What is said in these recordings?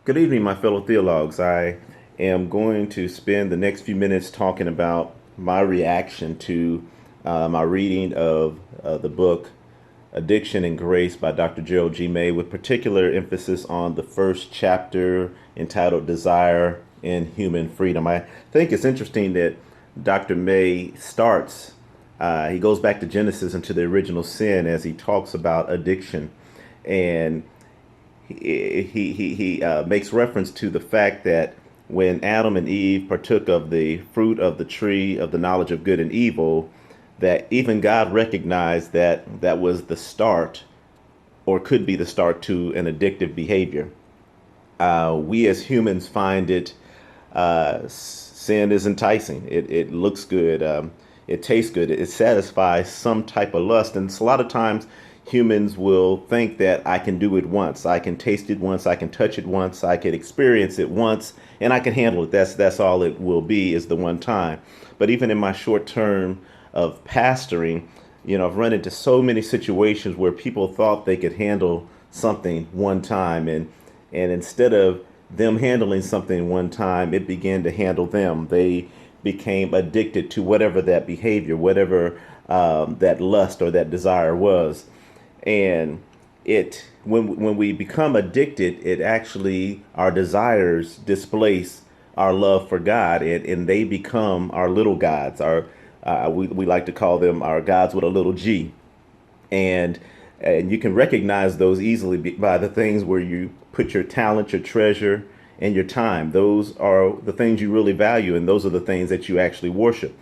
Good evening, my fellow theologues. I am going to spend the next few minutes talking about my reaction to my reading of the book Addiction and Grace by Dr. Gerald G. May, with particular emphasis on the first chapter entitled Desire in Human Freedom. I think it's interesting that Dr. May he goes back to Genesis and to the original sin as he talks about addiction. And he makes reference to the fact that when Adam and Eve partook of the fruit of the tree of the knowledge of good and evil, that even God recognized that that was the start, or could be the start, to an addictive behavior. We as humans find sin is enticing. It looks good. It tastes good. It satisfies some type of lust. And it's a lot of times humans will think that I can do it once. I can taste it once. I can touch it once. I can experience it once, and I can handle it. That's all it will be, is the one time. But even in my short term of pastoring, I've run into so many situations where people thought they could handle something one time, and instead of them handling something one time, it began to handle them. They became addicted to whatever that behavior, whatever that lust or that desire was. And when we become addicted, it actually, our desires displace our love for God, and they become our little gods. We like to call them our gods with a little g. And you can recognize those easily by the things where you put your talent, your treasure, and your time. Those are the things you really value, and those are the things that you actually worship.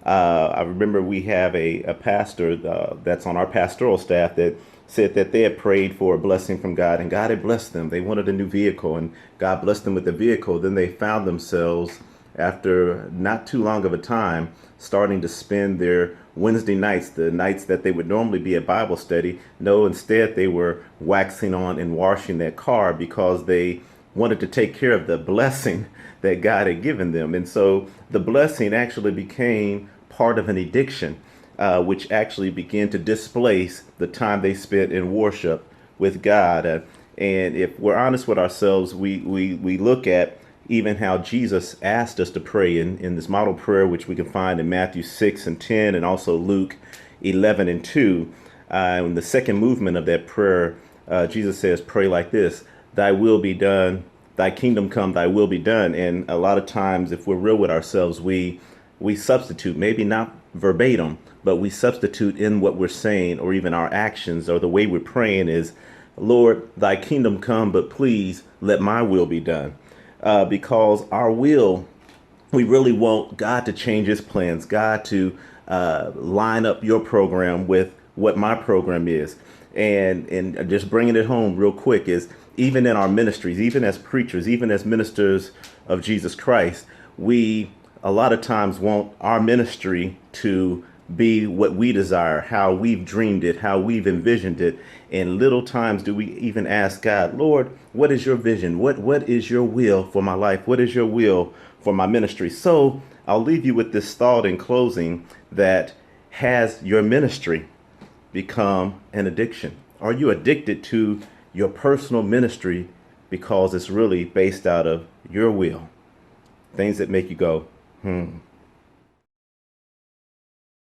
I remember we have a pastor that's on our pastoral staff that said that they had prayed for a blessing from God, and God had blessed them. They wanted a new vehicle, and God blessed them with the vehicle. Then they found themselves, after not too long of a time, starting to spend their Wednesday nights, the nights that they would normally be at Bible study. No, instead they were waxing on and washing that car because they wanted to take care of the blessing that God had given them. And so the blessing actually became part of an addiction, which actually began to displace the time they spent in worship with God. And if we're honest with ourselves, we look at even how Jesus asked us to pray in this model prayer, which we can find in Matthew 6:10 and also Luke 11:2. In the second movement of that prayer, Jesus says, pray like this: thy will be done, thy kingdom come, thy will be done. And a lot of times, if we're real with ourselves, we substitute, maybe not verbatim, but we substitute in what we're saying, or even our actions, or the way we're praying is, Lord, thy kingdom come, but please let my will be done. Because our will, we really want God to change his plans, God to line up your program with what my program is. And just bringing it home real quick is, even in our ministries, even as preachers, even as ministers of Jesus Christ, we a lot of times want our ministry to be what we desire, how we've dreamed it, how we've envisioned it. And little times do we even ask God, Lord, what is your vision? What is your will for my life? What is your will for my ministry? So I'll leave you with this thought in closing: that has your ministry become an addiction? Are you addicted to your personal ministry because it's really based out of your will? Things that make you go,